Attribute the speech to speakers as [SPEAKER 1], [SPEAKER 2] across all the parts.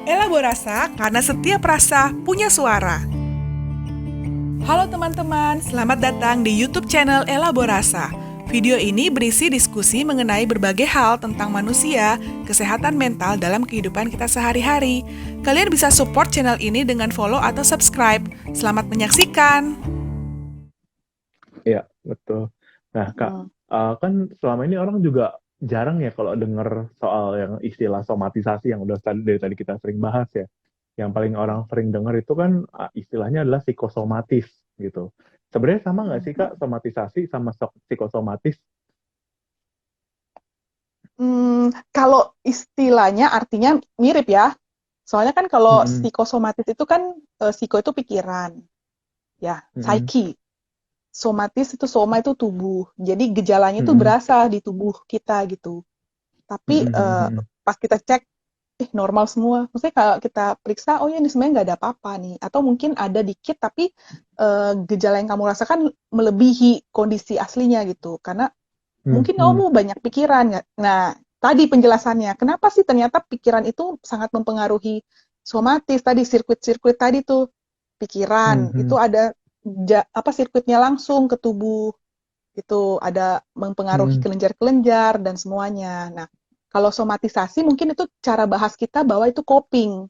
[SPEAKER 1] Elaborasa karena setiap rasa punya suara. Halo teman-teman, selamat datang di YouTube channel Elaborasa. Video ini berisi diskusi mengenai berbagai hal tentang manusia, kesehatan mental dalam kehidupan kita sehari-hari. Kalian bisa support channel ini dengan follow atau subscribe. Selamat menyaksikan.
[SPEAKER 2] Iya, betul. Nah, Kak,
[SPEAKER 3] Hmm.
[SPEAKER 2] kan selama ini orang juga jarang ya kalau dengar soal yang istilah somatisasi yang udah dari tadi kita sering bahas ya. Yang paling orang sering dengar itu kan istilahnya adalah psikosomatis gitu. Sebenarnya sama nggak sih Kak somatisasi sama psikosomatis?
[SPEAKER 3] Kalau istilahnya artinya mirip ya. Soalnya kan kalau
[SPEAKER 2] Mm-mm,
[SPEAKER 3] psikosomatis itu kan psiko itu pikiran, ya,
[SPEAKER 2] mm-mm,
[SPEAKER 3] psyche. Somatis itu soma itu tubuh. Jadi gejalanya itu
[SPEAKER 2] mm-mm,
[SPEAKER 3] berasa di tubuh kita gitu. Tapi
[SPEAKER 2] mm-mm, mm-mm,
[SPEAKER 3] pas kita cek, normal semua. Maksudnya kalau kita periksa, oh ya ini sebenarnya nggak ada apa-apa nih. Atau mungkin ada dikit tapi gejala yang kamu rasakan melebihi kondisi aslinya gitu. Karena mungkin
[SPEAKER 2] mm-mm,
[SPEAKER 3] kamu banyak pikiran. Nah, tadi penjelasannya, kenapa sih ternyata pikiran itu sangat mempengaruhi somatis tadi, sirkuit-sirkuit tadi tuh, pikiran itu
[SPEAKER 2] mm-mm,
[SPEAKER 3] ada sirkuitnya langsung ke tubuh, itu ada mempengaruhi
[SPEAKER 2] mm-mm,
[SPEAKER 3] kelenjar-kelenjar dan semuanya. Nah, kalau somatisasi mungkin itu cara bahas kita bahwa itu coping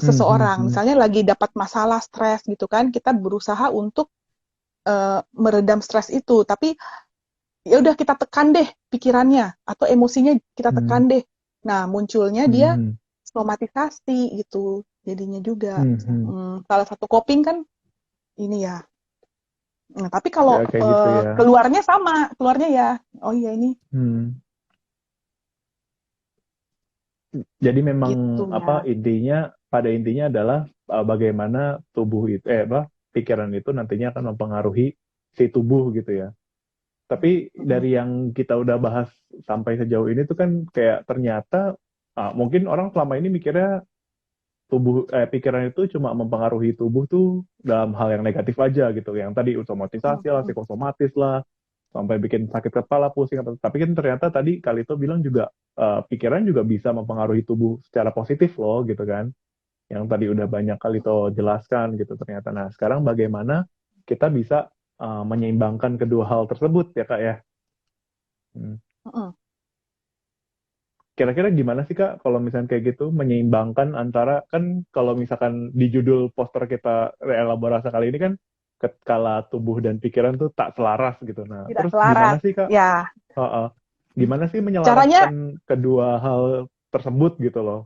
[SPEAKER 3] seseorang.
[SPEAKER 2] mm-mm,
[SPEAKER 3] Misalnya lagi dapat masalah stres gitu kan, kita berusaha untuk meredam stres itu, tapi ya udah kita tekan deh pikirannya atau emosinya kita
[SPEAKER 2] mm-mm,
[SPEAKER 3] tekan deh. Nah, munculnya dia
[SPEAKER 2] mm-mm,
[SPEAKER 3] somatisasi gitu. Jadinya juga
[SPEAKER 2] mm-mm.
[SPEAKER 3] salah satu coping kan ini ya. Nah, tapi kalau
[SPEAKER 2] Ya kayak gitu ya.
[SPEAKER 3] keluarnya sama, keluarnya ya. Oh iya ini
[SPEAKER 2] Hmm. Jadi memang
[SPEAKER 3] gitu ya.
[SPEAKER 2] intinya pada intinya adalah bagaimana tubuh itu pikiran itu nantinya akan mempengaruhi si tubuh gitu ya. Tapi
[SPEAKER 3] Mm-mm.
[SPEAKER 2] dari yang kita udah bahas sampai sejauh ini tuh kan kayak ternyata mungkin orang selama ini mikirnya pikiran itu cuma mempengaruhi tubuh tuh dalam hal yang negatif aja gitu. Yang tadi somatisasi lah,
[SPEAKER 3] Mm-mm.
[SPEAKER 2] psikosomatis lah, sampai bikin sakit kepala, pusing apa. Tapi kan ternyata tadi Kalito bilang juga pikiran juga bisa mempengaruhi tubuh secara positif loh gitu kan. Yang tadi udah banyak Kalito jelaskan gitu ternyata. Nah, sekarang bagaimana kita bisa menyeimbangkan kedua hal tersebut ya Kak ya. Hmm.
[SPEAKER 3] Mm-mm.
[SPEAKER 2] Kira-kira gimana sih Kak kalau misalnya kayak gitu menyeimbangkan antara kan kalau misalkan di judul poster kita elaborasi kali ini kan kala tubuh dan pikiran tuh tak selaras gitu. Nah,
[SPEAKER 3] Tidak
[SPEAKER 2] terus gimana
[SPEAKER 3] selaras.
[SPEAKER 2] sih Kak?
[SPEAKER 3] Ya,
[SPEAKER 2] Heeh. Gimana sih
[SPEAKER 3] caranya
[SPEAKER 2] menyelaraskan kedua hal tersebut gitu loh?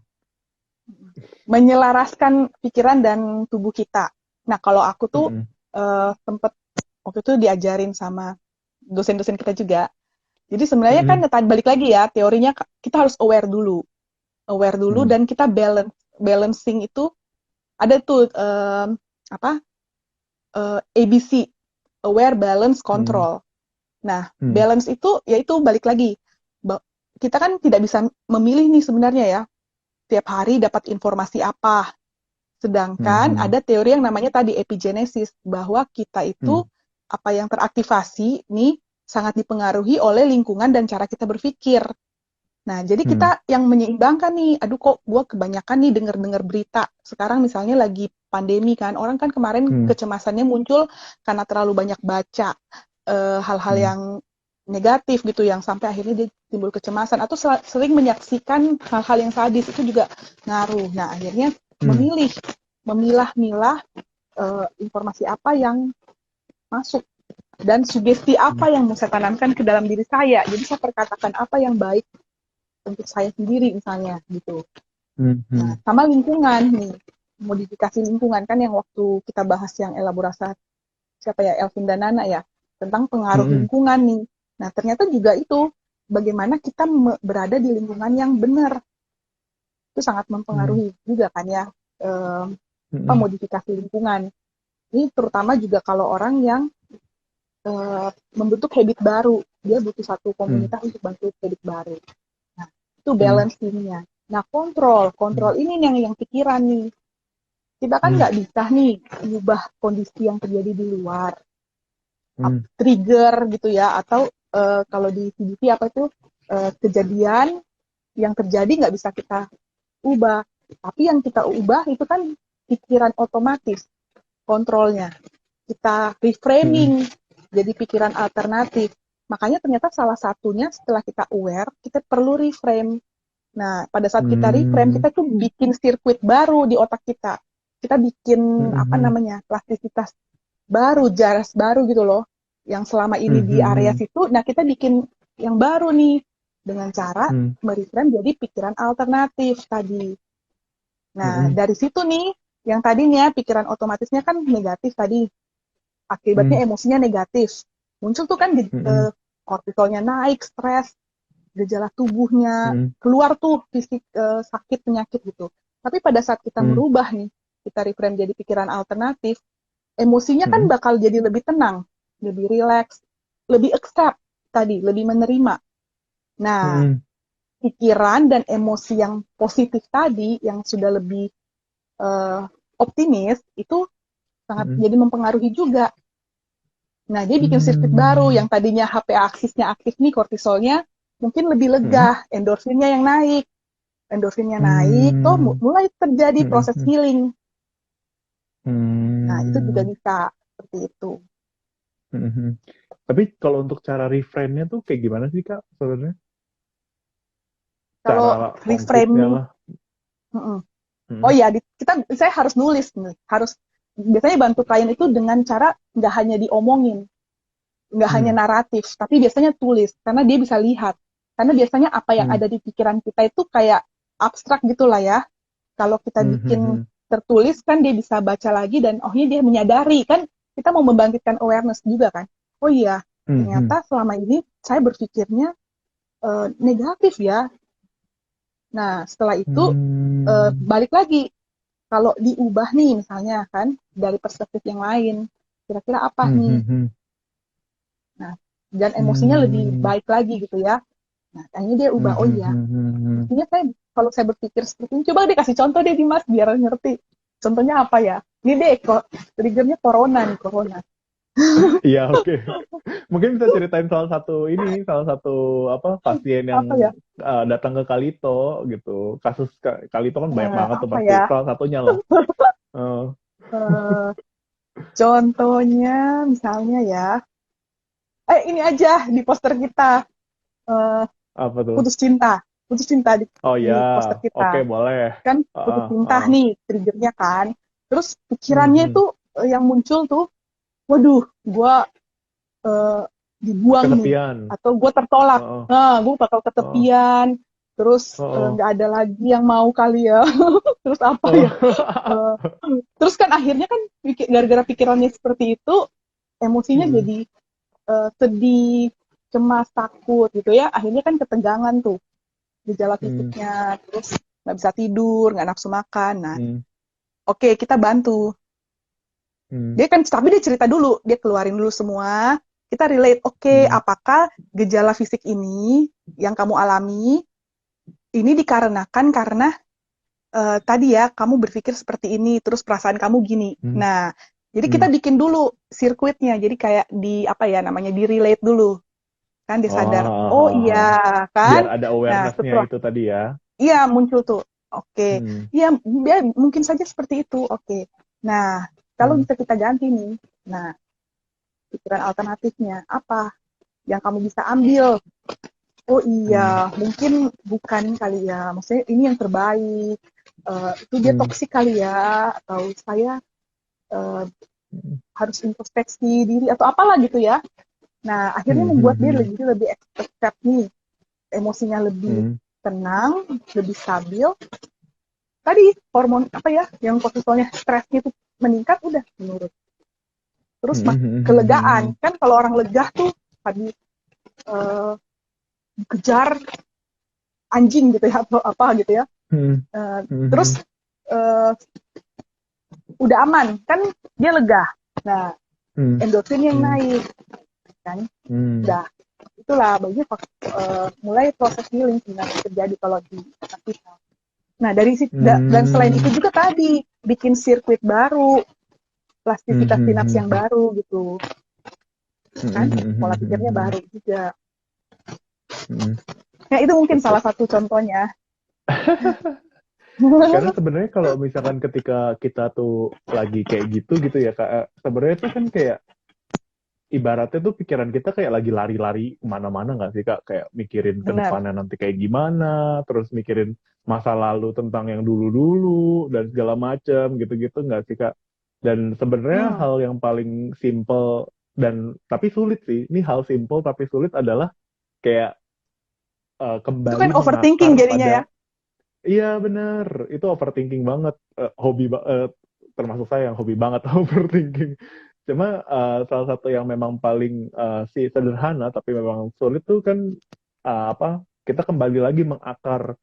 [SPEAKER 3] menyelaraskan pikiran dan tubuh kita. Nah, kalau aku tuh
[SPEAKER 2] Mm-mm.
[SPEAKER 3] sempet waktu itu diajarin sama dosen-dosen kita juga. Jadi sebenarnya kan
[SPEAKER 2] Mm-mm.
[SPEAKER 3] balik lagi ya, teorinya kita harus aware dulu
[SPEAKER 2] Mm.
[SPEAKER 3] dan kita balancing itu ada tuh apa ABC, aware, balance,
[SPEAKER 2] Mm.
[SPEAKER 3] control. Nah,
[SPEAKER 2] Mm.
[SPEAKER 3] balance itu yaitu balik lagi, kita kan tidak bisa memilih nih sebenarnya ya, tiap hari dapat informasi apa. Sedangkan
[SPEAKER 2] Mm.
[SPEAKER 3] ada teori yang namanya tadi epigenesis, bahwa kita itu
[SPEAKER 2] Mm.
[SPEAKER 3] apa yang teraktivasi nih sangat dipengaruhi oleh lingkungan dan cara kita berpikir. Nah, jadi
[SPEAKER 2] Mm.
[SPEAKER 3] kita yang menyeimbangkan nih, aduh kok gue kebanyakan nih denger-denger berita. Sekarang misalnya lagi pandemi kan, orang kan kemarin
[SPEAKER 2] Mm.
[SPEAKER 3] kecemasannya muncul karena terlalu banyak baca hal-hal
[SPEAKER 2] Mm.
[SPEAKER 3] yang negatif gitu, yang sampai akhirnya dia timbul kecemasan. Atau sering menyaksikan hal-hal yang sadis, itu juga ngaruh. Nah, akhirnya
[SPEAKER 2] Mm.
[SPEAKER 3] memilah-milah informasi apa yang masuk dan sugesti
[SPEAKER 2] Mm.
[SPEAKER 3] apa yang mau saya tanamkan ke dalam diri saya. Jadi saya perkatakan apa yang baik untuk saya sendiri misalnya gitu.
[SPEAKER 2] Mm.
[SPEAKER 3] Nah,
[SPEAKER 2] Mm.
[SPEAKER 3] sama lingkungan nih, modifikasi lingkungan kan yang waktu kita bahas yang elaborasi siapa ya, Elvin dan Nana ya, tentang pengaruh
[SPEAKER 2] Mm.
[SPEAKER 3] lingkungan nih. Nah, ternyata juga itu bagaimana kita berada di lingkungan yang benar itu sangat
[SPEAKER 2] Mm.
[SPEAKER 3] mempengaruhi juga kan ya, eh,
[SPEAKER 2] Mm.
[SPEAKER 3] modifikasi lingkungan. Ini terutama juga kalau orang yang membentuk habit baru, dia butuh satu
[SPEAKER 2] Mm.
[SPEAKER 3] komunitas untuk bantu habit baru. Nah, itu
[SPEAKER 2] Mm.
[SPEAKER 3] balancingnya. Nah, kontrol ini yang pikiran nih. Kita kan
[SPEAKER 2] Mm.
[SPEAKER 3] nggak bisa nih mengubah kondisi yang terjadi di luar,
[SPEAKER 2] Mm.
[SPEAKER 3] trigger gitu ya, atau kalau di CBT apa itu kejadian yang terjadi nggak bisa kita ubah. Tapi yang kita ubah itu kan pikiran otomatis, kontrolnya. Kita reframing jadi pikiran alternatif. Makanya ternyata salah satunya setelah kita aware, kita perlu reframe. Nah, pada saat kita reframe, kita tuh bikin sirkuit baru di otak kita. Kita bikin plastisitas baru, jaras baru gitu loh. Yang selama ini di area situ, nah kita bikin yang baru nih dengan cara mereframe jadi pikiran alternatif tadi. Nah, dari situ nih, yang tadinya pikiran otomatisnya kan negatif tadi, akibatnya emosinya negatif. Muncul tuh kan kortisolnya naik, stres, gejala tubuhnya, keluar tuh fisik sakit, penyakit gitu. Tapi pada saat kita merubah nih, kita reframe jadi pikiran alternatif, emosinya kan bakal jadi lebih tenang, lebih rileks, lebih accept tadi, lebih menerima. Nah, pikiran dan emosi yang positif tadi, yang sudah lebih optimis, itu sangat jadi mempengaruhi juga. Nah, dia bikin sirkuit baru, yang tadinya HP aksisnya aktif nih, kortisolnya, mungkin lebih lega, endorfinnya yang naik. Endorfinnya naik, tuh mulai terjadi proses healing. Nah, itu juga bisa seperti itu.
[SPEAKER 2] Tapi kalau untuk cara reframe-nya tuh kayak gimana sih, Kak, sebenarnya?
[SPEAKER 3] Kalau
[SPEAKER 2] Cara
[SPEAKER 3] reframing,
[SPEAKER 2] lah.
[SPEAKER 3] oh iya, saya harus nulis nih, biasanya bantu klien itu dengan cara nggak hanya diomongin, nggak hanya naratif, tapi biasanya tulis, karena dia bisa lihat. Karena biasanya apa yang ada di pikiran kita itu kayak abstrak gitulah ya. Kalau kita bikin tertulis kan dia bisa baca lagi dan dia menyadari kan, kita mau membangkitkan awareness juga kan. Oh iya, ternyata selama ini saya berpikirnya negatif ya. Nah, setelah itu balik lagi. Kalau diubah nih misalnya kan dari perspektif yang lain, kira-kira apa nih? Nah, dan emosinya lebih baik lagi gitu ya. Nah, akhirnya dia ubah, oh iya. Mestinya kalau saya berpikir seperti ini, coba deh kasih contoh deh Dimas biar ngerti. Contohnya apa ya? Ini deh kok triggernya corona nih, corona.
[SPEAKER 2] Iya, oke. Mungkin bisa ceritain salah satu pasien yang datang ke Kalito gitu. Kasus Kalito kan banyak banget tuh pasti.
[SPEAKER 3] Ya?
[SPEAKER 2] Salah satunya lah.
[SPEAKER 3] Contohnya misalnya ya, ini aja di poster kita,
[SPEAKER 2] apa tuh?
[SPEAKER 3] putus cinta di poster kita.
[SPEAKER 2] Oke, boleh.
[SPEAKER 3] Kan putus cinta nih triggernya kan. Terus pikirannya itu yang muncul tuh, waduh, gue dibuang
[SPEAKER 2] ketepian
[SPEAKER 3] nih, atau gue tertolak, gue bakal ketepian, terus nggak ada lagi yang mau kali ya, terus apa ya, terus kan akhirnya kan gara-gara pikirannya seperti itu, emosinya jadi sedih, cemas, takut gitu ya, akhirnya kan ketegangan tuh, gejala fisiknya, terus nggak bisa tidur, nggak nafsu makan. Nah, oke, kita bantu. Dia kan, tapi dia cerita dulu, dia keluarin dulu semua, kita relate, apakah gejala fisik ini yang kamu alami, ini dikarenakan karena tadi ya, kamu berpikir seperti ini, terus perasaan kamu gini. Nah, jadi kita bikin dulu sirkuitnya, jadi kayak di relate dulu. Kan dia sadar, oh iya, kan?
[SPEAKER 2] Biar ada awareness-nya itu tadi ya.
[SPEAKER 3] Iya, muncul tuh. Oke. Ya, mungkin saja seperti itu. Oke. Nah, kalau bisa kita ganti nih. Nah, pikiran alternatifnya apa? Yang kamu bisa ambil. Oh iya, mungkin bukan kali ya. Maksudnya ini yang terbaik. Itu dia toksik kali ya. Atau saya harus introspeksi diri. Atau apalah gitu ya. Nah, akhirnya membuat dia lebih accept nih. Emosinya lebih tenang, lebih stabil. Tadi hormon yang kortisolnya, stresnya itu meningkat, udah menurun. Terus kelegaan, kan kalau orang lega tuh habis dikejar anjing gitu ya, atau apa gitu ya. Terus udah aman, kan dia lega. Nah, endorfin yang naik, kan? Udah. Itulah bagian mulai proses healing sebenarnya terjadi kalau di otak kita. Nah, dari situ dan selain itu juga tadi bikin sirkuit baru, plastisitas sinaps yang baru gitu. Kan pola pikirnya baru juga. Nah, itu mungkin salah satu contohnya.
[SPEAKER 2] Karena sebenarnya kalau misalkan ketika kita tuh lagi kayak gitu ya Kak, sebenarnya itu kan kayak ibaratnya tuh pikiran kita kayak lagi lari-lari kemana-mana nggak sih Kak? Kayak mikirin ke
[SPEAKER 3] Benar.
[SPEAKER 2] depannya nanti kayak gimana, terus mikirin masa lalu tentang yang dulu-dulu dan segala macam gitu-gitu nggak sih Kak? Dan sebenarnya
[SPEAKER 3] Hmm.
[SPEAKER 2] hal yang paling simple dan tapi sulit sih, ini hal simple tapi sulit adalah kayak
[SPEAKER 3] Itu kan
[SPEAKER 2] kembali
[SPEAKER 3] overthinking
[SPEAKER 2] mengakar
[SPEAKER 3] jadinya ya.
[SPEAKER 2] pada. Iya bener, itu overthinking banget. Termasuk saya yang hobi banget overthinking. Cuma salah satu yang memang paling sih sederhana tapi memang sulit tuh kan apa? Kita kembali lagi mengakar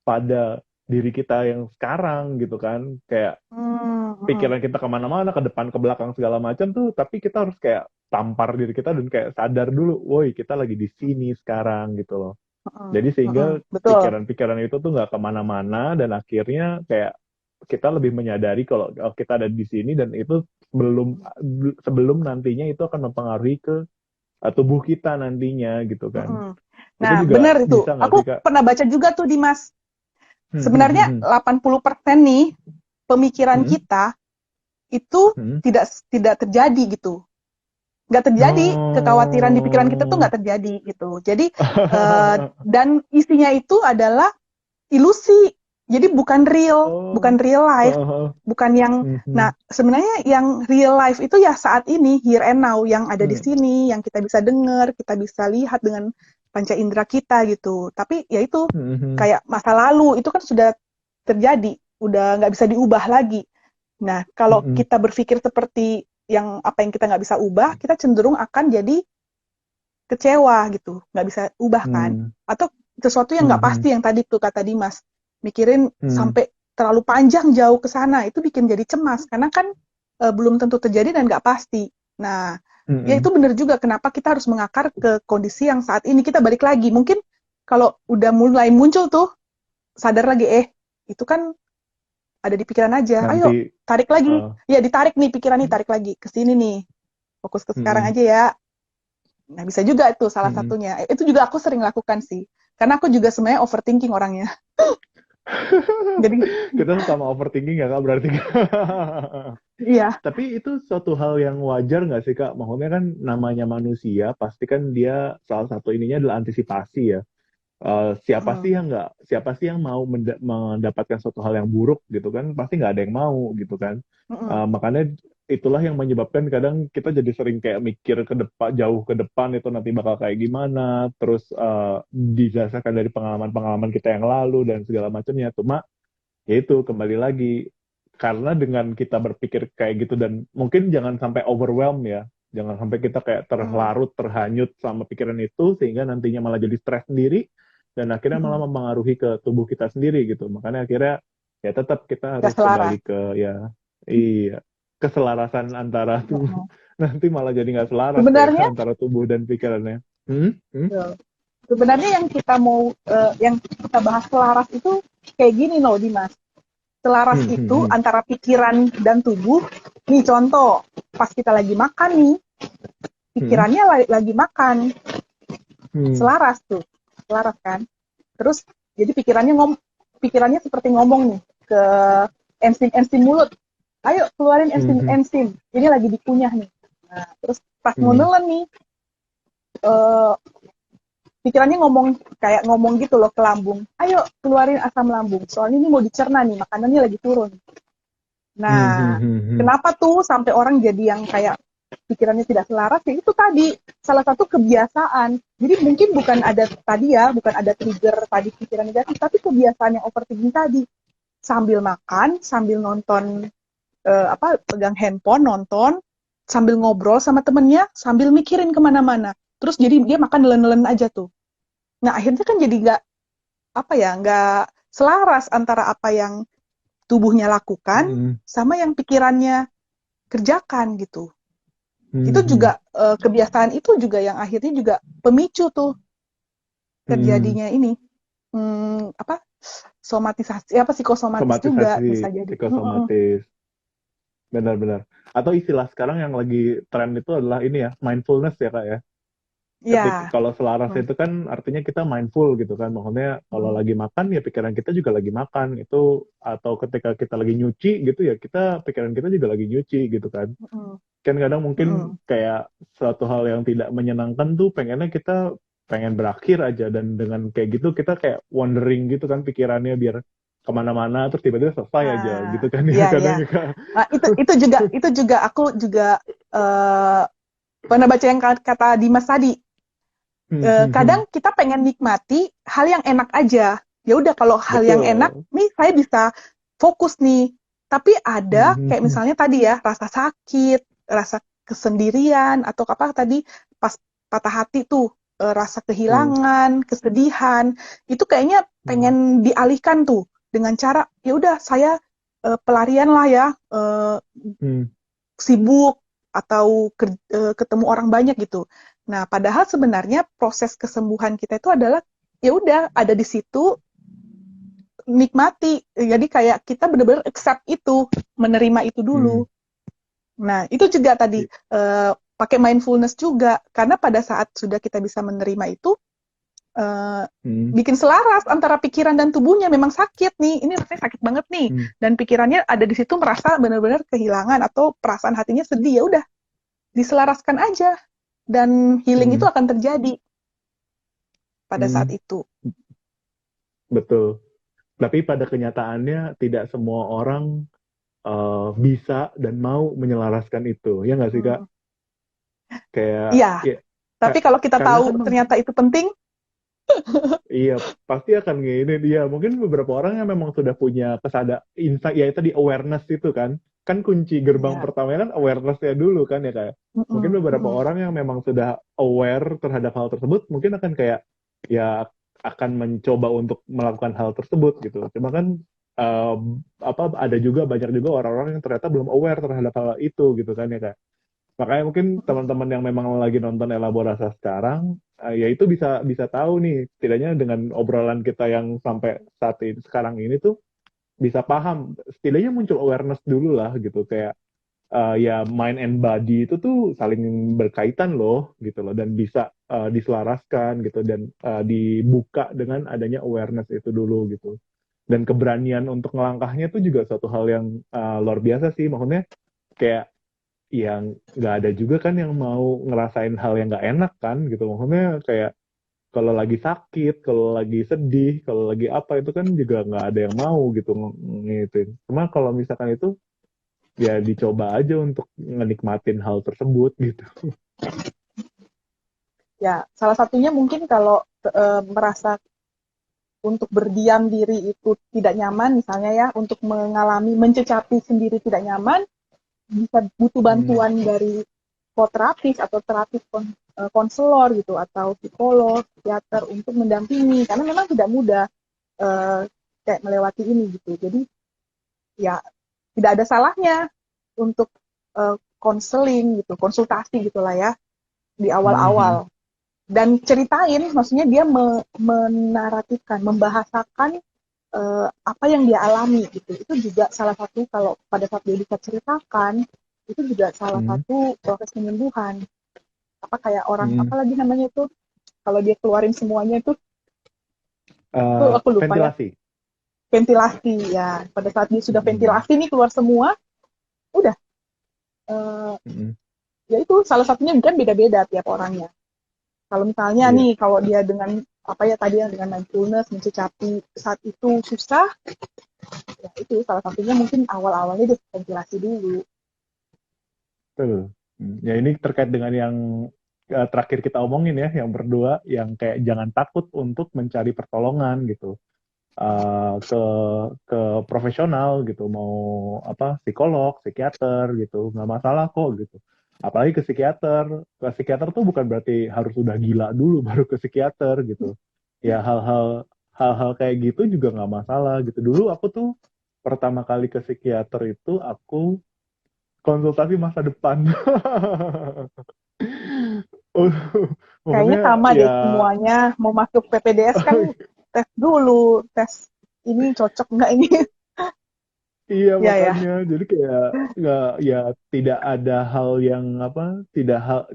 [SPEAKER 2] pada diri kita yang sekarang gitu kan. Kayak
[SPEAKER 3] Hmm, hmm,
[SPEAKER 2] pikiran kita kemana-mana, ke depan, ke belakang segala macam tuh. Tapi kita harus kayak tampar diri kita dan kayak sadar dulu, woi kita lagi di sini sekarang gitu loh.
[SPEAKER 3] hmm,
[SPEAKER 2] Jadi sehingga
[SPEAKER 3] hmm. Betul.
[SPEAKER 2] pikiran-pikiran itu tuh nggak kemana-mana dan akhirnya kayak kita lebih menyadari kalau oh, kita ada di sini dan itu sebelum sebelum nantinya itu akan mempengaruhi ke tubuh kita nantinya gitu kan.
[SPEAKER 3] Hmm.
[SPEAKER 2] Itu
[SPEAKER 3] Nah,
[SPEAKER 2] juga
[SPEAKER 3] benar itu.
[SPEAKER 2] bisa nggak sih
[SPEAKER 3] Aku
[SPEAKER 2] Kak?
[SPEAKER 3] pernah baca juga tuh, Dimas.
[SPEAKER 2] Hmm, hmm, hmm,
[SPEAKER 3] Sebenarnya
[SPEAKER 2] hmm.
[SPEAKER 3] 80% nih pemikiran
[SPEAKER 2] Hmm,
[SPEAKER 3] kita itu
[SPEAKER 2] hmm.
[SPEAKER 3] tidak tidak terjadi gitu. Nggak terjadi, kekhawatiran di pikiran kita tuh
[SPEAKER 2] Oh.
[SPEAKER 3] nggak terjadi gitu. Jadi dan isinya itu adalah ilusi. Jadi bukan
[SPEAKER 2] Oh.
[SPEAKER 3] real life,
[SPEAKER 2] Oh.
[SPEAKER 3] bukan yang.
[SPEAKER 2] Hmm, hmm,
[SPEAKER 3] Nah, sebenarnya yang real life itu ya saat ini, here and now, yang ada di
[SPEAKER 2] hmm,
[SPEAKER 3] sini, yang kita bisa dengar, kita bisa lihat dengan panca indera kita gitu. Tapi ya itu
[SPEAKER 2] hmm, hmm,
[SPEAKER 3] kayak masa lalu itu kan sudah terjadi, udah nggak bisa diubah lagi. Nah,
[SPEAKER 2] hmm,
[SPEAKER 3] kalau
[SPEAKER 2] hmm,
[SPEAKER 3] kita berpikir seperti yang apa yang kita nggak bisa ubah, kita cenderung akan jadi kecewa gitu, nggak bisa ubah kan,
[SPEAKER 2] hmm,
[SPEAKER 3] atau sesuatu yang
[SPEAKER 2] hmm,
[SPEAKER 3] nggak
[SPEAKER 2] hmm,
[SPEAKER 3] pasti yang tadi tuh kata Dimas, mikirin
[SPEAKER 2] hmm,
[SPEAKER 3] sampai terlalu panjang jauh ke sana itu bikin jadi cemas karena kan belum tentu terjadi dan nggak pasti. Nah,
[SPEAKER 2] hmm,
[SPEAKER 3] ya
[SPEAKER 2] hmm,
[SPEAKER 3] itu benar juga kenapa kita harus mengakar ke kondisi yang saat ini, kita balik lagi mungkin kalau udah mulai muncul tuh sadar lagi itu kan ada di pikiran aja, ayo
[SPEAKER 2] nanti
[SPEAKER 3] tarik lagi,
[SPEAKER 2] uh,
[SPEAKER 3] ya ditarik nih pikiran nih, tarik lagi ke sini nih, fokus ke
[SPEAKER 2] hmm,
[SPEAKER 3] sekarang
[SPEAKER 2] hmm,
[SPEAKER 3] aja ya. Nah, bisa juga itu salah
[SPEAKER 2] hmm.
[SPEAKER 3] satunya. Itu juga aku sering lakukan sih. Karena aku juga sebenarnya overthinking orangnya. Jadi,
[SPEAKER 2] Kita sama overthinking ya Kak berarti.
[SPEAKER 3] iya.
[SPEAKER 2] Tapi itu suatu hal yang wajar nggak sih Kak? Maksudnya kan namanya manusia, pasti kan dia salah satu ininya adalah antisipasi ya. Siapa
[SPEAKER 3] Mm,
[SPEAKER 2] sih yang nggak, siapa sih yang mau mendapatkan suatu hal yang buruk gitu kan? Pasti nggak ada yang mau gitu kan.
[SPEAKER 3] mm,
[SPEAKER 2] Makanya itulah yang menyebabkan kadang kita jadi sering kayak mikir ke depan, jauh ke depan itu nanti bakal kayak gimana. Terus didasarkan dari pengalaman-pengalaman kita yang lalu dan segala macamnya. Cuma ya itu kembali lagi karena dengan kita berpikir kayak gitu dan mungkin jangan sampai overwhelm ya, jangan sampai kita kayak
[SPEAKER 3] mm,
[SPEAKER 2] terlarut terhanyut sama pikiran itu sehingga nantinya malah jadi stres sendiri dan akhirnya malah
[SPEAKER 3] mm.
[SPEAKER 2] mempengaruhi ke tubuh kita sendiri gitu. Makanya akhirnya ya tetap kita
[SPEAKER 3] Gak
[SPEAKER 2] harus
[SPEAKER 3] selaras.
[SPEAKER 2] kembali ke ya iya keselarasan antara tubuh.
[SPEAKER 3] Mm.
[SPEAKER 2] Nanti malah jadi nggak selaras ya
[SPEAKER 3] Sebenarnya,
[SPEAKER 2] antara tubuh dan pikirannya. Hmm? Hmm?
[SPEAKER 3] sebenarnya yang kita mau, yang kita bahas selaras itu kayak gini loh, Dimas. Selaras
[SPEAKER 2] Hmm, hmm,
[SPEAKER 3] itu
[SPEAKER 2] hmm,
[SPEAKER 3] antara pikiran dan tubuh. Nih contoh, pas kita lagi makan nih,
[SPEAKER 2] hmm,
[SPEAKER 3] pikirannya lagi makan,
[SPEAKER 2] hmm,
[SPEAKER 3] selaras tuh, selaras kan. Terus jadi pikirannya seperti ngomong nih ke enzim-enzim mulut, ayo keluarin
[SPEAKER 2] hmm, hmm,
[SPEAKER 3] enzim-enzim, ini lagi dikunyah nih. Nah, terus pas mau
[SPEAKER 2] hmm,
[SPEAKER 3] nelen nih, eh, pikirannya kayak ngomong gitu loh ke lambung, ayo keluarin asam lambung, soalnya ini mau dicerna nih, makanannya lagi turun.
[SPEAKER 2] hmm, hmm,
[SPEAKER 3] Nah,
[SPEAKER 2] hmm, hmm.
[SPEAKER 3] kenapa tuh sampai orang jadi yang kayak pikirannya tidak selaras? Ya itu tadi salah satu kebiasaan. Jadi mungkin bukan ada trigger tadi pikiran negatif, tapi kebiasaan yang overthinking tadi. Sambil makan, sambil nonton, pegang handphone, nonton, sambil ngobrol sama temennya, sambil mikirin kemana-mana. Terus jadi dia makan nelen-nelen aja tuh. Nah, akhirnya kan jadi nggak selaras antara apa yang tubuhnya lakukan
[SPEAKER 2] Hmm,
[SPEAKER 3] sama yang pikirannya kerjakan gitu. Itu
[SPEAKER 2] hmm, hmm,
[SPEAKER 3] juga kebiasaan itu juga yang akhirnya juga pemicu tuh
[SPEAKER 2] hmm.
[SPEAKER 3] terjadinya ini, apa, somatisasi, apa, psikosomatis juga
[SPEAKER 2] Somatisasi,
[SPEAKER 3] bisa jadi.
[SPEAKER 2] psikosomatis, benar-benar. Atau istilah sekarang yang lagi tren itu adalah ini ya, mindfulness ya kak ya. Ketika
[SPEAKER 3] Ya.
[SPEAKER 2] kalau selaras itu kan artinya kita mindful gitu kan. Maksudnya kalau lagi makan ya pikiran kita juga lagi makan itu, atau ketika kita lagi nyuci gitu ya kita pikiran kita juga lagi nyuci gitu kan.
[SPEAKER 3] Mm-mm.
[SPEAKER 2] Kan kadang mungkin
[SPEAKER 3] Mm-mm.
[SPEAKER 2] kayak suatu hal yang tidak menyenangkan tuh pengennya kita pengen berakhir aja, dan dengan kayak gitu kita kayak wandering gitu kan pikirannya biar kemana-mana terus tiba-tiba selesai aja gitu kan ya
[SPEAKER 3] Ya,
[SPEAKER 2] kadang
[SPEAKER 3] ya.
[SPEAKER 2] ya Kak.
[SPEAKER 3] Nah, itu juga aku juga eh, pernah baca yang kata Dimas tadi. Kadang kita pengen nikmati hal yang enak aja. Ya udah kalau hal yang enak
[SPEAKER 2] Betul.
[SPEAKER 3] nih saya bisa fokus nih. Tapi ada kayak
[SPEAKER 2] Mhm.
[SPEAKER 3] misalnya tadi ya rasa sakit, rasa kesendirian atau apa tadi pas patah hati tuh rasa
[SPEAKER 2] Mhm.
[SPEAKER 3] kehilangan, kesedihan itu kayaknya
[SPEAKER 2] Mhm.
[SPEAKER 3] pengen dialihkan tuh dengan cara ya udah saya pelarian lah ya
[SPEAKER 2] Mhm.
[SPEAKER 3] sibuk atau ketemu orang banyak gitu. Nah, padahal sebenarnya proses kesembuhan kita itu adalah ya udah ada di situ nikmati. Jadi kayak kita benar-benar accept itu, menerima itu dulu.
[SPEAKER 2] Mhm.
[SPEAKER 3] Nah, itu juga tadi
[SPEAKER 2] I-
[SPEAKER 3] pakai mindfulness juga karena pada saat sudah kita bisa menerima itu eh,
[SPEAKER 2] Mhm.
[SPEAKER 3] bikin selaras antara pikiran dan tubuhnya. Memang sakit nih, ini rasanya sakit banget nih,
[SPEAKER 2] Mhm.
[SPEAKER 3] dan pikirannya ada di situ merasa benar-benar kehilangan atau perasaan hatinya sedih, ya udah diselaraskan aja dan healing itu
[SPEAKER 2] Mhm.
[SPEAKER 3] akan terjadi pada saat
[SPEAKER 2] Mhm.
[SPEAKER 3] itu.
[SPEAKER 2] Betul. Tapi pada kenyataannya tidak semua orang bisa dan mau menyelaraskan itu, ya nggak sih Kak?
[SPEAKER 3] Hmm.
[SPEAKER 2] Kayak
[SPEAKER 3] Iya,
[SPEAKER 2] ya,
[SPEAKER 3] tapi kalau kita
[SPEAKER 2] karena kan
[SPEAKER 3] tahu ternyata itu penting,
[SPEAKER 2] iya pasti akan gini dia. Mungkin beberapa orang yang memang sudah punya insight ya tadi awareness itu kan. Kan kunci gerbang
[SPEAKER 3] ya.
[SPEAKER 2] pertamanya kan awareness-nya dulu kan ya kayak. Mungkin
[SPEAKER 3] Mm-mm,
[SPEAKER 2] beberapa
[SPEAKER 3] mm-mm,
[SPEAKER 2] orang yang memang sudah aware terhadap hal tersebut mungkin akan kayak ya akan mencoba untuk melakukan hal tersebut gitu. Cuma kan ada juga banyak juga orang-orang yang ternyata belum aware terhadap hal itu gitu kan ya Kak. Makanya mungkin
[SPEAKER 3] mm-mm.
[SPEAKER 2] teman-teman yang memang lagi nonton Elaborasa sekarang, ya itu bisa bisa tahu nih, setidaknya dengan obrolan kita yang sampai saat ini sekarang ini tuh bisa paham, setidaknya muncul awareness dulu lah gitu, kayak ya mind and body itu tuh saling berkaitan loh gitu loh, dan bisa diselaraskan gitu dan dibuka dengan adanya awareness itu dulu gitu. Dan keberanian untuk ngelangkahnya tuh juga suatu hal yang luar biasa sih, maksudnya kayak yang nggak ada juga kan yang mau ngerasain hal yang nggak enak kan gitu, maksudnya kayak kalau lagi sakit, kalau lagi sedih, kalau lagi apa itu kan juga nggak ada yang mau gitu ngituin. Cuma kalau misalkan itu ya dicoba aja untuk ngenikmatin hal tersebut gitu.
[SPEAKER 3] Ya, salah satunya mungkin kalau merasa untuk berdiam diri itu tidak nyaman, misalnya ya, untuk mengalami mencecapi sendiri tidak nyaman, bisa butuh
[SPEAKER 2] Hmm.
[SPEAKER 3] bantuan dari psikoterapis atau terapis konselor gitu atau psikolog, psikiater untuk mendampingi karena memang tidak mudah eh, kayak melewati ini gitu. Jadi ya tidak ada salahnya untuk konseling gitu, konsultasi gitulah ya di
[SPEAKER 2] Hmm.
[SPEAKER 3] awal-awal dan ceritain, maksudnya dia menaratifkan, membahasakan apa yang dia alami gitu. Itu juga salah satu kalau pada saat dia bisa ceritakan itu juga salah
[SPEAKER 2] Hmm.
[SPEAKER 3] satu proses penyembuhan. Apa kayak orang
[SPEAKER 2] Hmm.
[SPEAKER 3] apa lagi namanya itu kalau dia keluarin semuanya itu aku lupa ya,
[SPEAKER 2] Ventilasi.
[SPEAKER 3] ventilasi ya. Pada saat dia sudah
[SPEAKER 2] Hmm.
[SPEAKER 3] ventilasi nih keluar semua, udah eh,
[SPEAKER 2] Hmm.
[SPEAKER 3] ya itu salah satunya kan beda-beda tiap orangnya. Kalau misalnya
[SPEAKER 2] Iya,
[SPEAKER 3] nih kalau dia dengan apa ya tadi yang dengan mindfulness mencecapi saat itu susah, ya itu salah satunya mungkin awal-awalnya dia ventilasi dulu.
[SPEAKER 2] betul. Ya ini terkait dengan yang terakhir kita omongin ya, yang berdua, yang kayak jangan takut untuk mencari pertolongan gitu. Ke profesional gitu, mau apa psikolog, psikiater gitu, nggak masalah kok gitu. Apalagi ke psikiater tuh bukan berarti harus udah gila dulu baru ke psikiater gitu. Ya hal-hal kayak gitu juga nggak masalah gitu. Dulu aku tuh pertama kali ke psikiater itu aku konsultasi masa depan.
[SPEAKER 3] Kayaknya
[SPEAKER 2] Maksudnya
[SPEAKER 3] sama
[SPEAKER 2] ya
[SPEAKER 3] deh semuanya. Mau masuk PPDS kan tes dulu, tes ini cocok nggak ini.
[SPEAKER 2] Iya
[SPEAKER 3] Iya ya.
[SPEAKER 2] makanya, jadi kayak nggak ya tidak ada hal yang apa,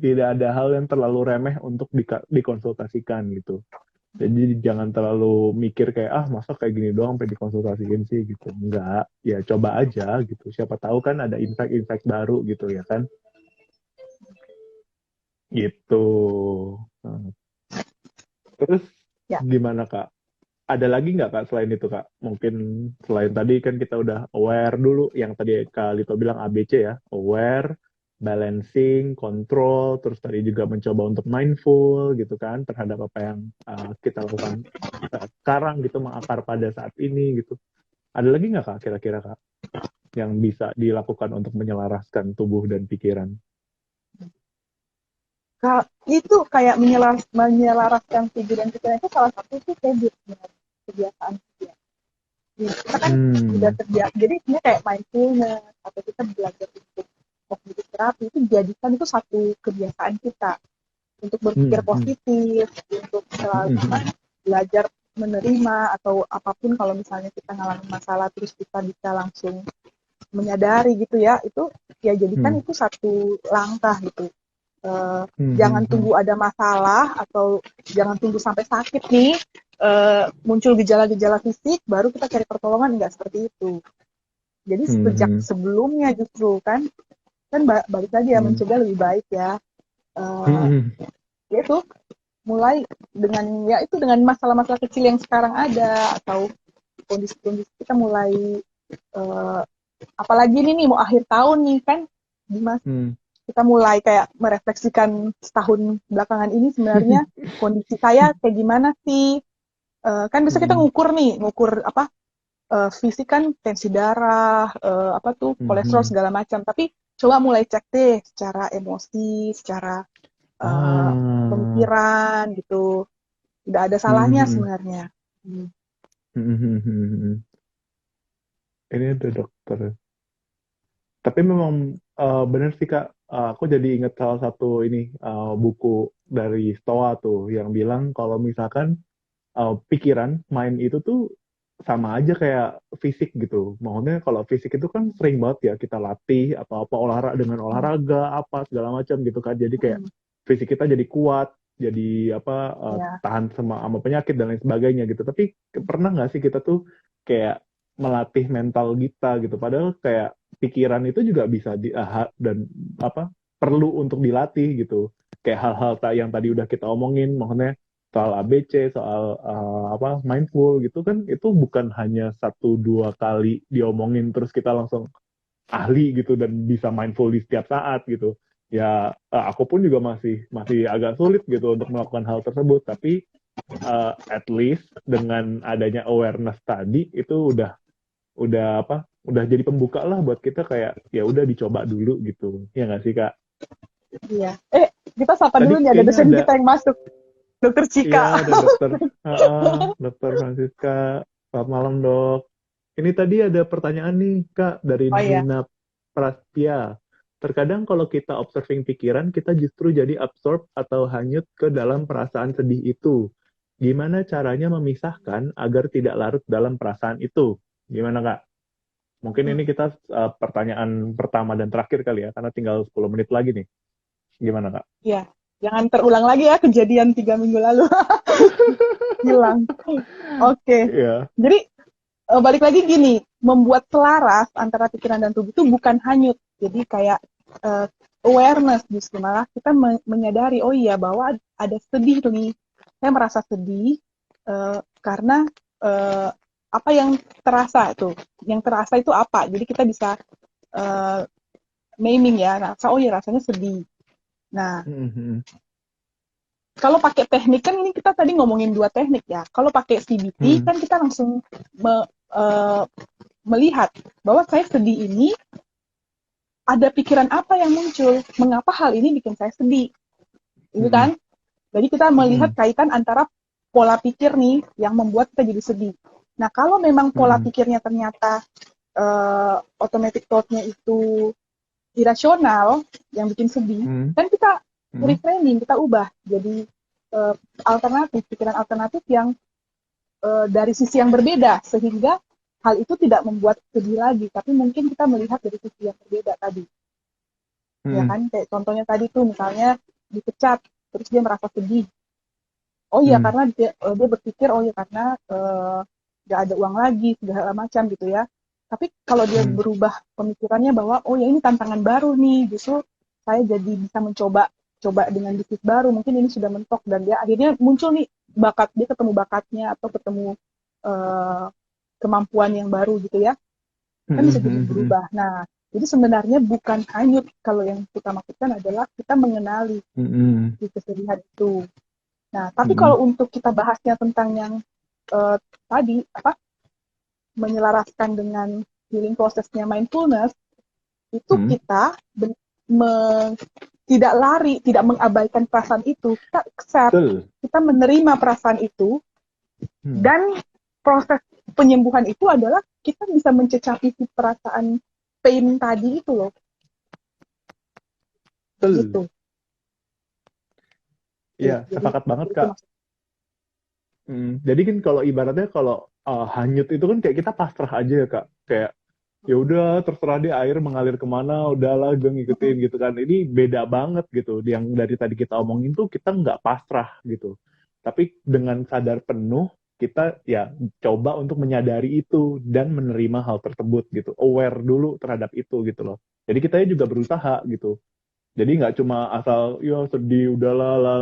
[SPEAKER 2] tidak ada hal yang terlalu remeh untuk dikonsultasikan gitu. Jadi jangan terlalu mikir kayak masa kayak gini doang sampai dikonsultasiin sih gitu. Enggak, ya coba aja gitu. Siapa tahu kan ada insight-insight baru gitu ya kan. Gitu. Nah, terus
[SPEAKER 3] Ya.
[SPEAKER 2] gimana Kak? Ada lagi nggak Kak selain itu Kak? Mungkin selain tadi kan kita udah aware dulu, yang tadi Kak Lito bilang ABC ya, aware, balancing, control, terus tadi juga mencoba untuk mindful gitu kan terhadap apa yang kita lakukan sekarang gitu, mengakar pada saat ini gitu. Ada lagi nggak Kak kira-kira Kak yang bisa dilakukan untuk menyelaraskan tubuh dan pikiran?
[SPEAKER 3] Itu kayak menyelaraskan tubuh dan pikiran itu salah satu tuh habit sebenarnya, kebiasaan kita. Kita kan udah
[SPEAKER 2] Hmm,
[SPEAKER 3] terbiasa, jadi sebenarnya kayak mindfulness atau kita belajar untuk kognitif terapi itu jadikan itu satu kebiasaan kita untuk berpikir
[SPEAKER 2] hmm, hmm,
[SPEAKER 3] positif, untuk selalu
[SPEAKER 2] hmm,
[SPEAKER 3] belajar menerima atau apapun kalau misalnya kita ngalamin masalah terus kita bisa langsung menyadari gitu ya, itu ya jadikan
[SPEAKER 2] hmm,
[SPEAKER 3] itu satu langkah gitu.
[SPEAKER 2] hmm, hmm,
[SPEAKER 3] Jangan
[SPEAKER 2] hmm,
[SPEAKER 3] tunggu ada masalah atau jangan tunggu sampai sakit nih, muncul gejala-gejala fisik baru kita cari pertolongan, nggak seperti itu. Jadi
[SPEAKER 2] hmm,
[SPEAKER 3] sejak
[SPEAKER 2] hmm,
[SPEAKER 3] sebelumnya justru kan balik lagi ya,
[SPEAKER 2] hmm,
[SPEAKER 3] mencegah lebih baik ya.
[SPEAKER 2] hmm,
[SPEAKER 3] Uh,
[SPEAKER 2] hmm,
[SPEAKER 3] Yaitu mulai dengan ya itu dengan masalah-masalah kecil yang sekarang ada atau kondisi-kondisi kita mulai uh, apalagi ini nih mau akhir tahun nih kan, Dimas,
[SPEAKER 2] hmm.
[SPEAKER 3] kita mulai kayak merefleksikan setahun belakangan ini sebenarnya kondisi saya kayak gimana sih. Kan bisa kita
[SPEAKER 2] Hmm,
[SPEAKER 3] ngukur apa, fisik kan tensi darah, apa tuh
[SPEAKER 2] hmm,
[SPEAKER 3] kolesterol
[SPEAKER 2] hmm.
[SPEAKER 3] segala macam, tapi coba mulai cek deh secara emosi, secara uh,
[SPEAKER 2] Ah,
[SPEAKER 3] pemikiran gitu, tidak ada
[SPEAKER 2] hmm,
[SPEAKER 3] salahnya
[SPEAKER 2] hmm,
[SPEAKER 3] sebenarnya. Hmm.
[SPEAKER 2] hmm, hmm, hmm, hmm. Ini ada dokter. Tapi memang benar sih Kak, aku jadi ingat salah satu ini buku dari Stoa tuh yang bilang kalau misalkan pikiran, mind itu tuh sama aja kayak fisik gitu. Maksudnya kalau fisik itu kan sering banget ya kita latih atau apa olahraga dengan olahraga apa segala macam gitu kan. Jadi kayak
[SPEAKER 3] Hmm.
[SPEAKER 2] fisik kita jadi kuat, jadi apa
[SPEAKER 3] Ya.
[SPEAKER 2] tahan sama penyakit dan lain sebagainya gitu. Tapi pernah nggak sih kita tuh kayak melatih mental kita gitu. Padahal kayak pikiran itu juga bisa dan apa perlu untuk dilatih gitu. Kayak hal-hal yang tadi udah kita omongin, maksudnya soal ABC, soal apa mindful gitu kan itu bukan hanya satu dua kali diomongin terus kita langsung ahli gitu dan bisa mindful di setiap saat gitu. Ya aku pun juga masih masih agak sulit gitu untuk melakukan hal tersebut, tapi at least dengan adanya awareness tadi itu udah apa udah jadi pembuka lah buat kita kayak ya udah dicoba dulu gitu ya nggak sih Kak?
[SPEAKER 3] Iya. Kita sapa
[SPEAKER 2] Tadi
[SPEAKER 3] dulu nih, ada
[SPEAKER 2] kayaknya
[SPEAKER 3] dosen
[SPEAKER 2] ada.
[SPEAKER 3] kita yang masuk, Dokter
[SPEAKER 2] Iya,
[SPEAKER 3] Cika.
[SPEAKER 2] ada dokter. Dokter Francisca. Selamat malam, dok. Ini tadi ada pertanyaan nih, Kak, dari
[SPEAKER 3] Oh iya.
[SPEAKER 2] Nina Prastia. Terkadang kalau kita observing pikiran, kita justru jadi absorb atau hanyut ke dalam perasaan sedih itu. Gimana caranya memisahkan agar tidak larut dalam perasaan itu? Gimana, Kak? Mungkin
[SPEAKER 3] Hmm.
[SPEAKER 2] ini kita pertanyaan pertama dan terakhir kali ya, karena tinggal 10 menit lagi nih. Gimana, Kak?
[SPEAKER 3] Iya. Jangan terulang lagi ya kejadian 3 minggu lalu. Hilang. Oke.
[SPEAKER 2] Iya.
[SPEAKER 3] Jadi balik lagi gini, membuat selaras antara pikiran dan tubuh itu bukan hanyut. Jadi kayak uh, awareness, justru malah kita menyadari, oh iya bahwa ada sedih tuh nih. Saya merasa sedih karena uh, apa yang terasa tuh. Yang terasa itu apa? Jadi kita bisa uh, naming ya. Rasa, oh iya rasanya sedih. Nah,
[SPEAKER 2] Mhm.
[SPEAKER 3] kalau pakai teknik kan ini kita tadi ngomongin 2 teknik ya. Kalau pakai CBT
[SPEAKER 2] Hmm.
[SPEAKER 3] kan kita langsung uh, melihat bahwa saya sedih ini ada pikiran apa yang muncul, mengapa hal ini bikin saya sedih, itu
[SPEAKER 2] Hmm.
[SPEAKER 3] kan? Jadi kita melihat
[SPEAKER 2] Hmm.
[SPEAKER 3] kaitan antara pola pikir nih yang membuat kita jadi sedih. Nah kalau memang pola
[SPEAKER 2] Hmm.
[SPEAKER 3] pikirnya ternyata automatic thought-nya itu irasional yang bikin sedih,
[SPEAKER 2] Hmm.
[SPEAKER 3] kan kita
[SPEAKER 2] Hmm.
[SPEAKER 3] reframing, kita ubah jadi alternatif, pikiran alternatif yang dari sisi yang berbeda, sehingga hal itu tidak membuat sedih lagi, tapi mungkin kita melihat dari sisi yang berbeda tadi. Ya
[SPEAKER 2] Hmm.
[SPEAKER 3] kan, kayak contohnya tadi tuh misalnya dipecat, terus dia merasa sedih. Oh iya,
[SPEAKER 2] Hmm.
[SPEAKER 3] karena dia berpikir, oh iya karena nggak ada uang lagi, segala macam gitu ya. Tapi kalau dia
[SPEAKER 2] Hmm.
[SPEAKER 3] berubah pemikirannya bahwa, oh ya ini tantangan baru nih, justru saya jadi bisa coba dengan bisnis baru, mungkin ini sudah mentok, dan dia akhirnya muncul nih dia ketemu bakatnya atau ketemu eh, kemampuan yang baru gitu ya, kan
[SPEAKER 2] Hmm.
[SPEAKER 3] bisa jadi
[SPEAKER 2] Hmm. Hmm.
[SPEAKER 3] berubah. Nah, jadi sebenarnya bukan hanyut, kalau yang kita maksudkan adalah kita mengenali
[SPEAKER 2] Hmm.
[SPEAKER 3] si kesedihan itu. Nah, tapi
[SPEAKER 2] Hmm.
[SPEAKER 3] kalau untuk kita bahasnya tentang yang tadi apa menyelaraskan dengan healing prosesnya mindfulness, itu
[SPEAKER 2] Hmm.
[SPEAKER 3] kita tidak lari, tidak mengabaikan perasaan itu, kita accept,
[SPEAKER 2] Betul.
[SPEAKER 3] kita menerima perasaan itu,
[SPEAKER 2] Hmm.
[SPEAKER 3] dan proses penyembuhan itu adalah kita bisa mencecapi si perasaan pain tadi itu loh,
[SPEAKER 2] Betul.
[SPEAKER 3] gitu.
[SPEAKER 2] Iya,
[SPEAKER 3] Jadi
[SPEAKER 2] sepakat banget,
[SPEAKER 3] itu
[SPEAKER 2] Kak.
[SPEAKER 3] maksudnya.
[SPEAKER 2] Jadi kan kalau ibaratnya kalau hanyut itu kan kayak kita pasrah aja ya, Kak. Kayak ya udah terserah deh air mengalir kemana, udahlah gue ngikutin gitu kan. Ini beda banget gitu. Yang dari tadi kita omongin tuh kita nggak pasrah gitu. Tapi dengan sadar penuh kita ya coba untuk menyadari itu dan menerima hal tersebut gitu. Aware dulu terhadap itu gitu loh. Jadi kita juga berusaha gitu. Jadi nggak cuma asal ya sedih udahlah lah,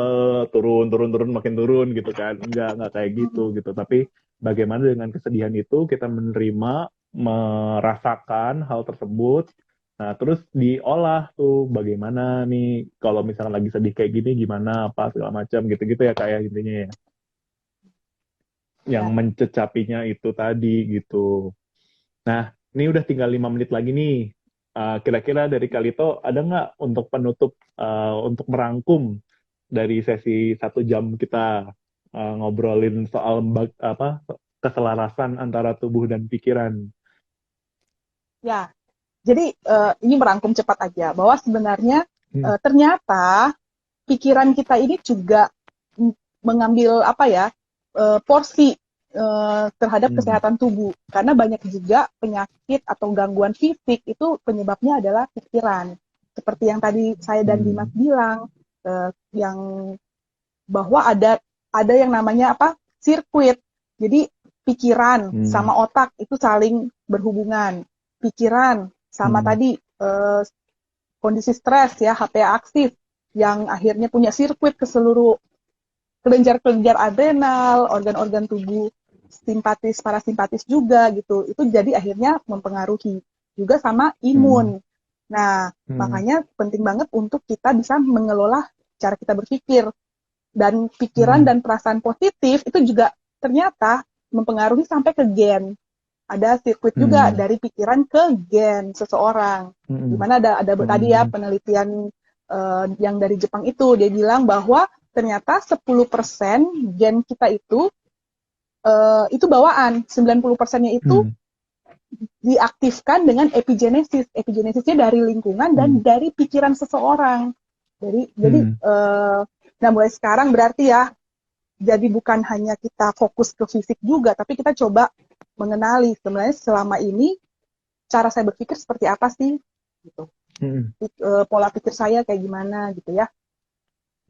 [SPEAKER 2] turun turun turun makin turun gitu kan. Nggak kayak gitu gitu. Tapi bagaimana dengan kesedihan itu kita menerima, merasakan hal tersebut. Nah, terus diolah tuh bagaimana nih kalau misalnya lagi sedih kayak gini gimana apa segala macam gitu-gitu ya kayak intinya ya. Yang
[SPEAKER 3] Ya,
[SPEAKER 2] mencecapinya itu tadi gitu. Nah, ini udah tinggal 5 menit lagi nih. Kira-kira dari Kalito ada nggak untuk penutup untuk merangkum dari sesi 1 jam kita ngobrolin soal apa keselarasan antara tubuh dan pikiran?
[SPEAKER 3] ya. Jadi ini merangkum cepat aja bahwa sebenarnya
[SPEAKER 2] Hmm.
[SPEAKER 3] ternyata pikiran kita ini juga mengambil apa ya porsi terhadap
[SPEAKER 2] Hmm.
[SPEAKER 3] kesehatan tubuh, karena banyak juga penyakit atau gangguan fisik itu penyebabnya adalah pikiran, seperti yang tadi saya dan Dimas
[SPEAKER 2] Hmm.
[SPEAKER 3] bilang, yang bahwa ada yang namanya apa sirkuit, jadi pikiran
[SPEAKER 2] Hmm.
[SPEAKER 3] sama otak itu saling berhubungan, pikiran sama
[SPEAKER 2] Hmm.
[SPEAKER 3] tadi kondisi stres ya, HPA aktif yang akhirnya punya sirkuit ke seluruh kelenjar-kelenjar adrenal, organ-organ tubuh simpatis, parasimpatis juga gitu. Itu jadi akhirnya mempengaruhi juga sama
[SPEAKER 2] Hmm.
[SPEAKER 3] imun. Nah,
[SPEAKER 2] Hmm.
[SPEAKER 3] makanya penting banget untuk kita bisa mengelola cara kita berpikir, dan pikiran
[SPEAKER 2] Hmm.
[SPEAKER 3] dan perasaan positif itu juga ternyata mempengaruhi sampai ke gen. Ada sirkuit juga
[SPEAKER 2] Hmm.
[SPEAKER 3] dari pikiran ke gen seseorang.
[SPEAKER 2] Hmm.
[SPEAKER 3] Dimana ada tadi ya
[SPEAKER 2] Hmm.
[SPEAKER 3] penelitian yang dari Jepang itu, dia bilang bahwa ternyata 10% gen kita itu bawaan, 90%-nya itu
[SPEAKER 2] Hmm.
[SPEAKER 3] diaktifkan dengan epigenesis. Epigenesisnya dari lingkungan dan
[SPEAKER 2] Hmm.
[SPEAKER 3] dari pikiran seseorang. Jadi
[SPEAKER 2] Hmm.
[SPEAKER 3] nah mulai sekarang berarti ya, jadi bukan hanya kita fokus ke fisik juga, tapi kita coba mengenali sebenarnya selama ini cara saya berpikir seperti apa sih, gitu.
[SPEAKER 2] Hmm.
[SPEAKER 3] Pola pikir saya kayak gimana gitu ya.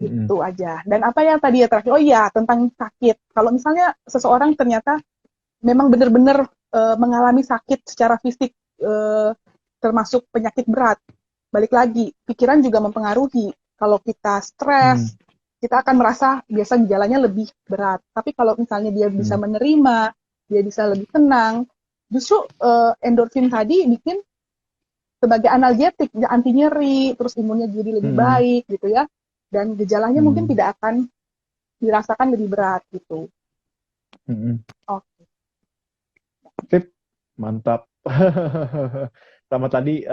[SPEAKER 2] Hmm.
[SPEAKER 3] Itu aja. Dan apa yang tadi ya terakhir, oh iya tentang sakit. Kalau misalnya seseorang ternyata memang benar-benar mengalami sakit secara fisik, termasuk penyakit berat, balik lagi pikiran juga mempengaruhi. Kalau kita
[SPEAKER 2] Hmm.
[SPEAKER 3] stres, kita akan merasa biasa gejalanya lebih berat. Tapi kalau misalnya dia bisa
[SPEAKER 2] Hmm.
[SPEAKER 3] menerima, dia bisa lebih tenang, justru endorfin tadi bikin sebagai analgetik, anti nyeri, terus imunnya jadi lebih
[SPEAKER 2] Hmm.
[SPEAKER 3] baik gitu ya. Dan gejalanya mungkin
[SPEAKER 2] Hmm.
[SPEAKER 3] tidak akan dirasakan lebih berat gitu.
[SPEAKER 2] Hmm.
[SPEAKER 3] Oke.
[SPEAKER 2] Sip, mantap. Sama tadi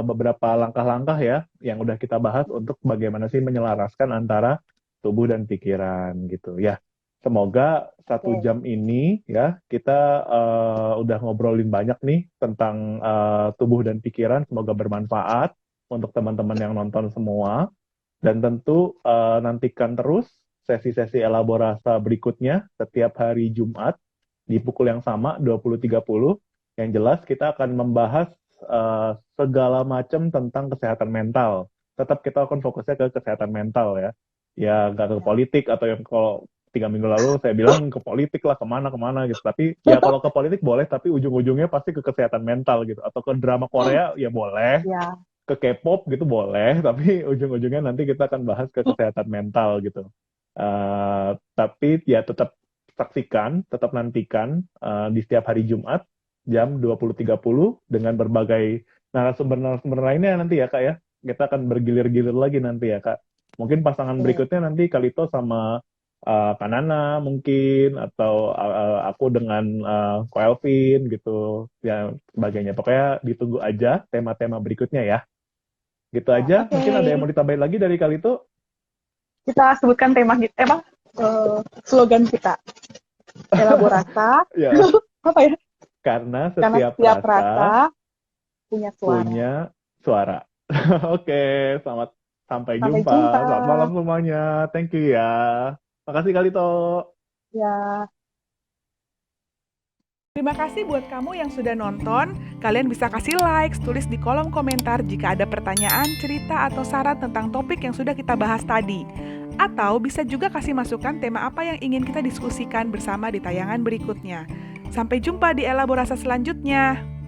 [SPEAKER 2] beberapa langkah-langkah ya yang udah kita bahas untuk bagaimana sih menyelaraskan antara tubuh dan pikiran gitu ya. Semoga 1 jam ini ya kita udah ngobrolin banyak nih tentang tubuh dan pikiran. Semoga bermanfaat untuk teman-teman yang nonton semua. Dan tentu nantikan terus sesi-sesi elaborasa berikutnya setiap hari Jumat di pukul yang sama 20.30. Yang jelas kita akan membahas segala macam tentang kesehatan mental. Tetap kita akan fokusnya ke kesehatan mental ya. Ya nggak ke politik atau yang kalau 3 minggu lalu saya bilang ke politik lah kemana gitu. Tapi ya kalau ke politik boleh, tapi ujung-ujungnya pasti ke kesehatan mental gitu. Atau ke drama Korea ya boleh,
[SPEAKER 3] Ya.
[SPEAKER 2] ke K-pop gitu boleh, tapi ujung-ujungnya nanti kita akan bahas ke kesehatan mental gitu. Tapi ya tetap saksikan, tetap nantikan di setiap hari Jumat jam 20.30 dengan berbagai narasumber-narasumber lainnya nanti ya Kak ya. Kita akan bergilir-gilir lagi nanti ya Kak. Mungkin pasangan berikutnya nanti Kalito sama Kanana mungkin, atau aku dengan Ko Elvin gitu, ya sebagainya. Pokoknya ditunggu aja tema-tema berikutnya ya. Gitu aja.
[SPEAKER 3] Oke.
[SPEAKER 2] Mungkin ada yang mau ditambahin lagi dari Kalito?
[SPEAKER 3] Kita sebutkan tema kita, slogan kita. Elaborasa.
[SPEAKER 2] Ya,
[SPEAKER 3] Apa ya?
[SPEAKER 2] karena
[SPEAKER 3] Karena
[SPEAKER 2] setiap
[SPEAKER 3] setiap
[SPEAKER 2] rasa
[SPEAKER 3] rasa punya suara.
[SPEAKER 2] punya suara. Oke, sampai
[SPEAKER 3] Sampai
[SPEAKER 2] jumpa.
[SPEAKER 3] jumpa.
[SPEAKER 2] Selamat malam semuanya. Thank you ya. Makasih Kalito.
[SPEAKER 3] Ya.
[SPEAKER 1] Terima kasih buat kamu yang sudah nonton. Kalian bisa kasih like, tulis di kolom komentar jika ada pertanyaan, cerita, atau saran tentang topik yang sudah kita bahas tadi. Atau bisa juga kasih masukan tema apa yang ingin kita diskusikan bersama di tayangan berikutnya. Sampai jumpa di elaborasi selanjutnya.